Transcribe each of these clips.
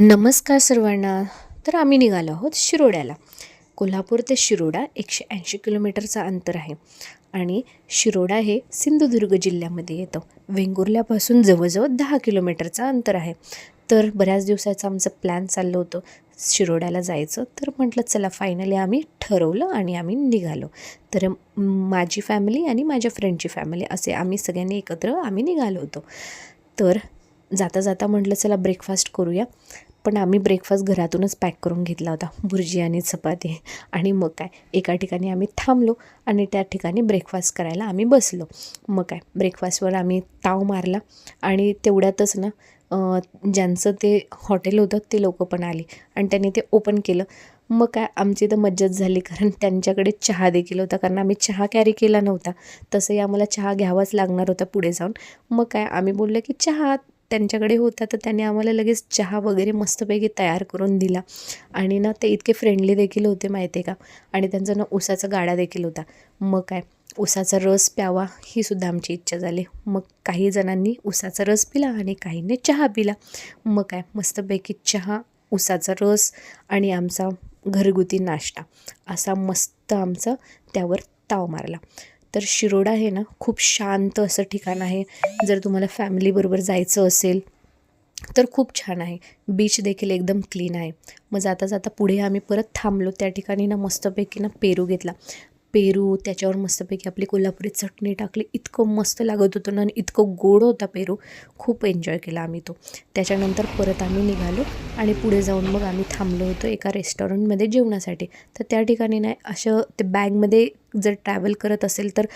नमस्कार सर्वांना. तर आम्ही निघालो आहोत शिरोड्याला. कोल्हापूर ते शिरोडा 180 किलोमीटरचं अंतर आहे आणि शिरोडा हे सिंधुदुर्ग जिल्ह्यामध्ये येतं. वेंगुर्ल्यापासून जवळजवळ 10 किलोमीटरचं अंतर आहे. तर बऱ्याच दिवसाचं आमचं प्लॅन चाललं होतं शिरोड्याला जायचं. तर म्हटलं चला फायनली आम्ही ठरवलं आणि आम्ही निघालो. तर माझी फॅमिली आणि माझ्या फ्रेंडची फॅमिली असे आम्ही सगळ्यांनी एकत्र निघालो होतो. तर जाता जाता म्हटलं चला ब्रेकफास्ट करूया. पण आम्ही ब्रेकफास्ट घरातूनच पॅक करून घेतला होता, भुर्जी आणि चपाती. आणि मग काय एका ठिकाणी आम्ही थांबलो आणि त्या ठिकाणी ब्रेकफास्ट करायला आम्ही बसलो. मग काय ब्रेकफास्टवर आम्ही ताव मारला आणि तेवढ्यातच ना ज्यांचं ते हॉटेल होतं ते लोकं पण आली आणि त्यांनी ते ओपन केलं. मग काय आमची तर मज्जाच झाली, कारण त्यांच्याकडे चहा देखील होता, कारण आम्ही चहा कॅरी केला नव्हता. तसंही आम्हाला चहा घ्यावाच लागणार होता पुढे जाऊन. मग काय आम्ही बोललं की चहा त्यांच्याकडे होता, तर त्यांनी आम्हाला लगेच चहा वगैरे मस्तपैकी तयार करून दिला. आणि ना ते इतके फ्रेंडली देखील होते माहिती आहे का. आणि त्यांचा ना उसाचा गाडा देखील होता. मग काय उसाचा रस प्यावा ही सुद्धा आमची इच्छा झाली. मग काही जणांनी उसाचा रस पिला आणि काहींनी चहा पिला. मग काय मस्तपैकी चहा, उसाचा रस आणि आमचा घरगुती नाश्ता असा मस्त आमचा त्यावर ताव मारला. तर शिरोडा हे ना खूप शांत असं ठिकाण आहे. जर तुम्हाला फॅमिलीबरोबर जायचं असेल तर खूप छान आहे. बीच देखील एकदम क्लीन आहे. मग जाता जाता पुढे आम्ही परत थांबलो. त्या ठिकाणी ना मस्तपैकी ना पेरू घेतला. पेरू त्याच्यावर मस्तपैकी आपली कोल्हापुरी चटणी टाकली. इतकं मस्त लागत होतं ना आणि इतकं गोड होता पेरू. खूप एन्जॉय केला आम्ही तो. त्याच्यानंतर परत आम्ही निघालो आणि पुढे जाऊन मग आम्ही थांबलो होतो एका रेस्टॉरंटमध्ये जेवणासाठी. तर त्या ठिकाणी नाही असं ते बॅगमध्ये जर ट्रॅव्हल करत असेल तर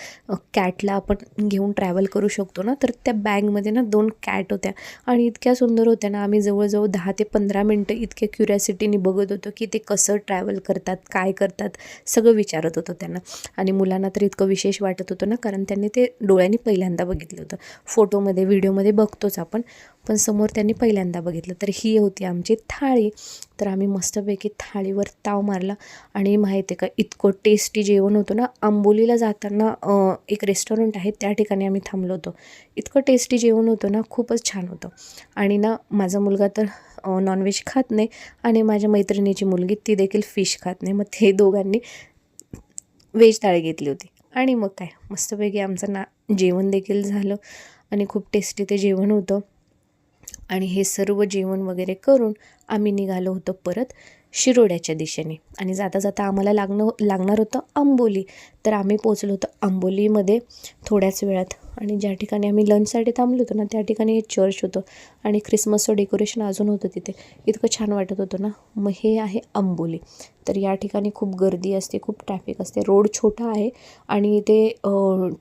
कॅटला आपण घेऊन ट्रॅव्हल करू शकतो ना. तर त्या बॅगमध्ये ना 2 कॅट होत्या आणि इतक्या सुंदर होत्या ना. आम्ही जवळजवळ 10 ते 15 मिनटं इतक्या क्युरियासिटीने बघत होतो की ते कसं ट्रॅव्हल करतात, काय करतात, सगळं विचारत होतो त्यांना. आणि मुलांना तर इतकं विशेष वाटत होतं ना, कारण त्यांनी ते डोळ्यांनी पहिल्यांदा बघितलं होतं. फोटोमध्ये व्हिडिओमध्ये बघतोच आपण, पण समोर त्यांनी पहिल्यांदा बघितलं. तर ही होती आमची थाळी. तर आम्ही मस्तपैकी थाळीवर ताव मारला आणि माहिती आहे का इतकं टेस्टी जेवण होतं ना. आंबोलीला जाताना एक रेस्टॉरंट आहे त्या ठिकाणी आम्ही थांबलो होतो. इतकं टेस्टी जेवण होतं ना, खूपच छान होतं. आणि ना माझा मुलगा तर नॉनव्हेज खात नाही आणि माझ्या मैत्रिणीची मुलगी ती देखील फिश खात नाही. मग ते दोघांनी व्हेज थाळी घेतली होती. आणि मग काय मस्तपैकी आमचं जेवण देखील झालं आणि खूप टेस्टी ते जेवण होतं. आणि हे सर्व जेवण वगैरे करून आम्ही निघालो होतो परत शिरोड्याच्या दिशेने. आणि जाता जाता आम्हाला लागणार होतं आंबोली. तर आम्ही पोचलो होतो आंबोलीमध्ये थोड्याच वेळात. आणि ज्या ठिकाणी आम्ही लंचसाठी थांबलो होतो ना त्या ठिकाणी हे चर्च होतं आणि ख्रिसमसचं डेकोरेशन अजून होतं तिथे. इतकं छान वाटत होतं ना. मग हे आहे आंबोली. तर या ठिकाणी खूप गर्दी असते, खूप ट्रॅफिक असते. रोड छोटा आहे आणि इथे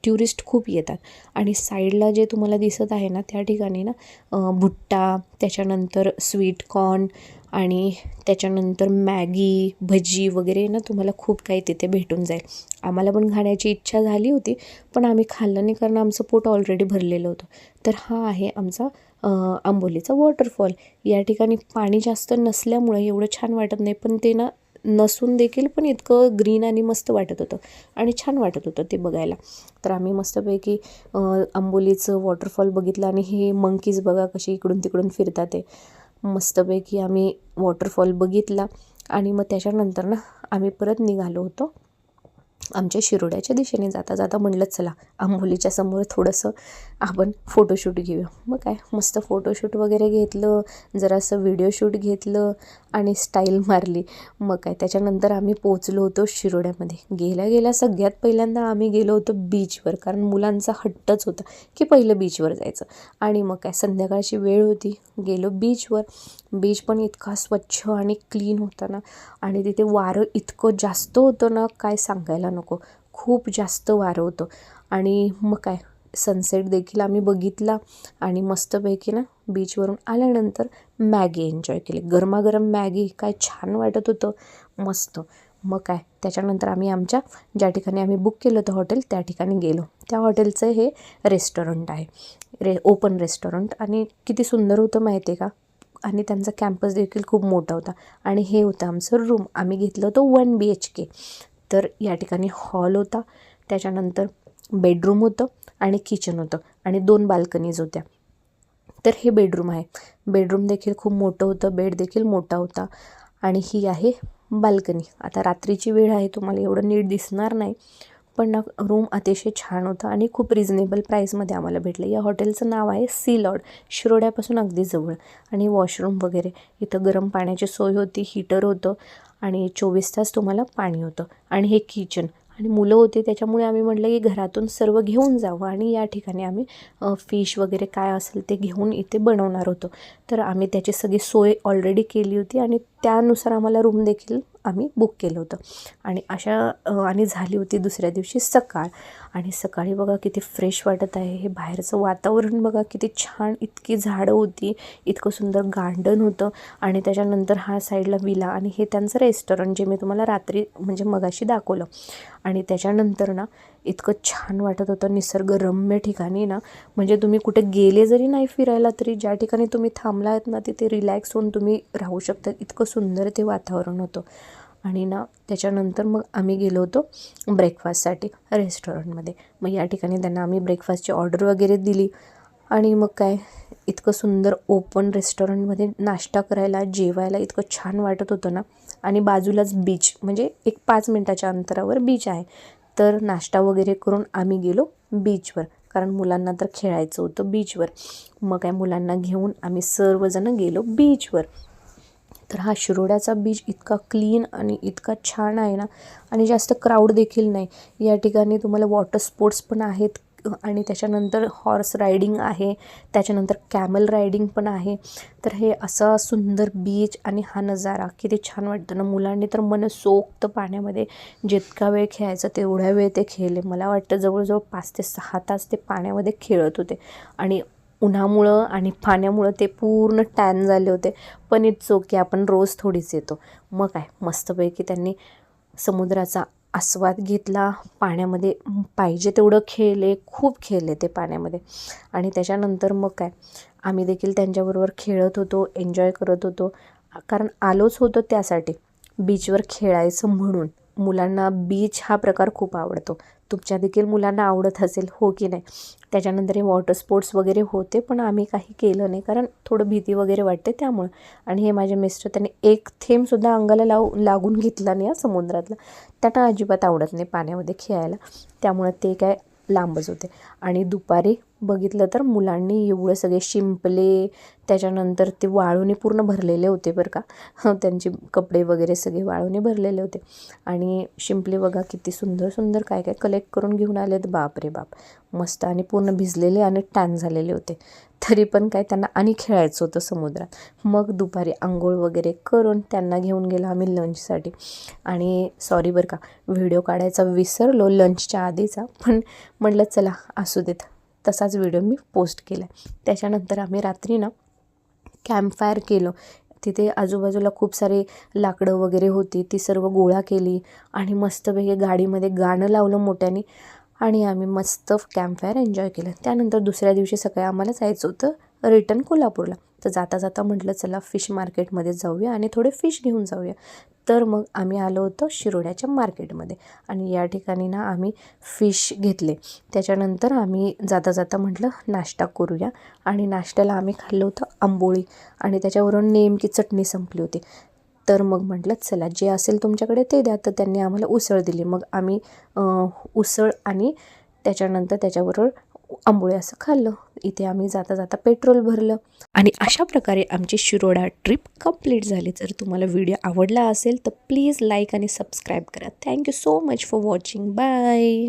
ट्युरिस्ट खूप येतात. आणि साईडला जे तुम्हाला दिसत आहे ना त्या ठिकाणी ना भुट्टा, त्याच्यानंतर स्वीट कॉर्न आणि त्याच्यानंतर मॅगी, भजी वगैरे ना तुम्हाला खूप काही तिथे भेटून जाईल. आम्हाला पण खाण्याची इच्छा झाली होती, पण आम्ही खाल्लं नाही कारण आमचं पोट ऑलरेडी भरलेलं होतं. तर हा आहे आमचा आंबोलीचा वॉटरफॉल. या ठिकाणी पाणी जास्त नसल्यामुळे एवढं छान वाटत नाही, पण ते ना नसून देखील पण इतकं ग्रीन आणि मस्त वाटत होतं आणि छान वाटत होतं ते बघायला. तर आम्ही मस्तपैकी आंबोलीचं वॉटरफॉल बघितलं आणि हे मंकीज बघा कशी इकडून तिकडून फिरतात ते. मस्तपैकी आम्ही वॉटरफॉल बघितला आणि मग त्याच्यानंतर ना आम्ही परत निघालो होतो आमच्या शिरोड्याच्या दिशेने. जाता जाता म्हटलं चला आंबोलीच्या समोर थोडंसं आपण फोटोशूट घेऊया. मग काय मस्त फोटोशूट वगैरे घेतलं, जरासं व्हिडिओ शूट घेतलं आणि स्टाईल मारली. मग काय त्याच्यानंतर आम्ही पोचलो होतो शिरोड्यामध्ये. गेल्या सगळ्यात पहिल्यांदा आम्ही गेलो होतो बीचवर, कारण मुलांचा हट्टच होता की पहिलं बीचवर जायचं. आणि मग काय संध्याकाळची वेळ होती, गेलो बीचवर. बीच पण इतका स्वच्छ आणि क्लीन होता ना. आणि तिथे वारं इतकं जास्त होतं ना काय सांगायला नको. खूप जास्त वारं होतं. आणि मग काय सनसेट देखील आम्ही बघितला आणि मस्तपैकी ना बीचवरून आल्यानंतर मॅगी एन्जॉय केली. गरमागरम मॅगी काय छान वाटत होतं, मस्त. मग काय त्याच्यानंतर आम्ही आमच्या ज्या ठिकाणी आम्ही बुक केलं होतं हॉटेल त्या ठिकाणी गेलो. त्या हॉटेलचं हे रेस्टॉरंट आहे, ओपन रेस्टॉरंट. आणि किती सुंदर होतं माहिती आहे का. आणि त्यांचा कॅम्पस देखील खूप मोठा होता. आणि हे होतं आमचं रूम. आम्ही घेतलं होतं 1 BHK. तर या ठिकाणी हॉल होता, त्याच्यानंतर बेडरूम होतं आणि किचन होतं आणि 2 बाल्कनीज होत्या. तर हे बेडरूम आहे. बेडरूम देखील खूप मोठं होतं, बेड देखील मोठा होता आणि ही आहे बाल्कनी. आता रात्रीची वेळ आहे, तुम्हाला एवढं नीट दिसणार नाही, पण ना रूम अतिशय छान होता आणि खूप रिजनेबल प्राईसमध्ये आम्हाला भेटलं. या हॉटेलचं नाव आहे सी लॉर्ड, शिरोड्यापासून अगदी जवळ. आणि वॉशरूम वगैरे इथं गरम पाण्याची सोय होती, हीटर होतं आणि 24 तास तुम्हाला पाणी होतं. आणि हे किचन आणि मुलं होते, त्याच्यामुळे आम्ही म्हटलं की घरातून सर्व घेऊन जावं आणि या ठिकाणी आम्ही फिश वगैरे काय असेल ते घेऊन इथे बनवणार होतो. तर आम्ही त्याची सगळी सोय ऑलरेडी केली होती आणि त्यानुसार आम्हाला रूम देखील आम्ही बुक केलं होतं. आणि आणि झाली होती दुसऱ्या दिवशी सकाळ. आणि सकाळी बघा किती फ्रेश वाटत आहे. हे बाहेरचं वातावरण बघा किती छान, इतकी झाडं होती, इतकं सुंदर गार्डन होतं आणि त्याच्यानंतर हा साईडला विला आणि हे त्यांचं रेस्टॉरंट जे मी तुम्हाला रात्री म्हणजे मगाशी दाखवलं. आणि त्याच्यानंतर ना इतकं छान वाटत होतं, निसर्गरम्य ठिकाणी ना, म्हणजे तुम्ही कुठे गेले जरी नाही फिरायला तरी ज्या ठिकाणी तुम्ही थांबला आहेत ना तिथे रिलॅक्स होऊन तुम्ही राहू शकता, इतकं सुंदर ते वातावरण होतं. आणि ना त्याच्यानंतर मग आम्ही गेलो होतो ब्रेकफास्टसाठी रेस्टॉरंटमध्ये. मग या ठिकाणी त्यांना आम्ही ब्रेकफास्टची ऑर्डर वगैरे दिली आणि मग काय इतकं सुंदर ओपन रेस्टॉरंटमध्ये नाश्ता करायला, जेवायला इतकं छान वाटत होतं ना. आणि बाजूलाच बीच, म्हणजे एक 5 मिनटाच्या अंतरावर बीच आहे. तर नाश्ता वगैरे करून आम्ही गेलो बीचवर, कारण मुलांना तर खेळायचं होतं बीचवर. मग काय मुलांना घेऊन आम्ही सर्वजण गेलो बीचवर. तर हा शिरोड्याचा बीच इतका क्लीन आणि इतका छान आहे ना, आणि जास्त क्राऊड देखील नाही. या ठिकाणी तुम्हाला वॉटर स्पोर्ट्स पण आहेत आणि त्याच्यानंतर हॉर्स रायडिंग आहे, त्याच्यानंतर कॅमल रायडिंग पण आहे. तर हे असा सुंदर बीच आणि हा नजारा किती छान वाटतं ना. मुलांनी तर मनसोक्त पाण्यामध्ये जितका वेळ खेळायचा तेवढ्या वेळ ते खेळले. मला वाटतं जवळजवळ 5 ते 6 तास ते पाण्यामध्ये खेळत होते. आणि उन्हामुळं आणि पाण्यामुळं ते पूर्ण टॅन झाले होते. पण इट्स ओके, आपण रोज थोडीच येतो. मग काय मस्तपैकी त्यांनी समुद्राचा आस्वाद घेतला, पाण्यामध्ये पाहिजे तेवढं खेळले, खूप खेळले ते पाण्यामध्ये. आणि त्याच्यानंतर मग काय आम्ही देखील त्यांच्याबरोबर खेळत होतो, एन्जॉय करत होतो, कारण आलोच होतो त्यासाठी बीचवर खेळायचं म्हणून. मुलांना बीच हा प्रकार खूप आवडतो, तुमच्या देखील मुलांना आवडत असेल, हो की नाही. त्याच्यानंतर हे वॉटर स्पोर्ट्स वगैरे होते, पण आम्ही काही केलं नाही कारण थोडं भीती वगैरे वाटते त्यामुळं. आणि हे माझे मिस्टर, त्यांनी एक थेंबसुद्धा अंगाला लागून घेतला नाही समुद्रातला. त्यांना अजिबात आवडत नाही पाण्यामध्ये खेळायला, त्यामुळं ते काय लांबच होते. आणि दुपारी बघितलं तर मुलांनी एवढे सगळे शिंपले, त्याच्यानंतर ते वाळूने पूर्ण भरलेले होते बरं का, त्यांचे कपडे वगैरे सगळे वाळूने भरलेले होते. आणि शिंपले बघा किती सुंदर सुंदर काय काय कलेक्ट करून घेऊन आलेत, बाप रे बाप, मस्त. आणि पूर्ण भिजलेले आणि टॅन झालेले होते, तरी पण काय त्यांना आणि खेळायचं होतं समुद्रात. मग दुपारी आंघोळ वगैरे करून त्यांना घेऊन गेलो आम्ही लंचसाठी. आणि सॉरी बरं का, व्हिडिओ काढायचा विसरलो लंचच्या आधीचा, पण म्हटलं चला असू देत, तसाच व्हिडिओ मी पोस्ट केला. त्याच्यानंतर आम्ही रात्री ना कॅम्पफायर केलं. तिथे आजूबाजूला खूप सारे लाकडं वगैरे होती, ती सर्व गोळा केली आणि मस्तपैकी गाडीमध्ये गाणं लावलं मोठ्याने आणि आम्ही मस्त कॅम्पफायर एन्जॉय केलं. त्यानंतर दुसऱ्या दिवशी सकाळी आम्हाला जायचं होतं रिटर्न कोल्हापूरला. तर जाता जाता म्हटलं चला फिश मार्केटमध्ये जाऊया आणि थोडे फिश घेऊन जाऊया. तर मग आम्ही आलो होतो शिरोड्याच्या मार्केटमध्ये आणि या ठिकाणी ना आम्ही फिश घेतले. त्याच्यानंतर आम्ही जाता जाता म्हटलं नाश्ता करूया आणि नाश्त्याला आम्ही खाल्लं होतं आंबोळी आणि त्याच्यावरून नेमकी चटणी संपली होती. तर मग म्हटलं चला जे असेल तुमच्याकडे ते द्या. तर त्यांनी आम्हाला उसळ दिली. मग आम्ही उसळ आणि त्याच्यानंतर त्याच्याबरोबर आंबोळी असं खाल्लं. इथे आम्ही जाता जाता पेट्रोल भरलं आणि अशा प्रकारे आमची शिरोडा ट्रिप कंप्लीट झाली. जर तुम्हाला व्हिडिओ आवडला असेल तर प्लीज लाईक आणि सबस्क्राईब करा. Thank you so much for watching. Bye.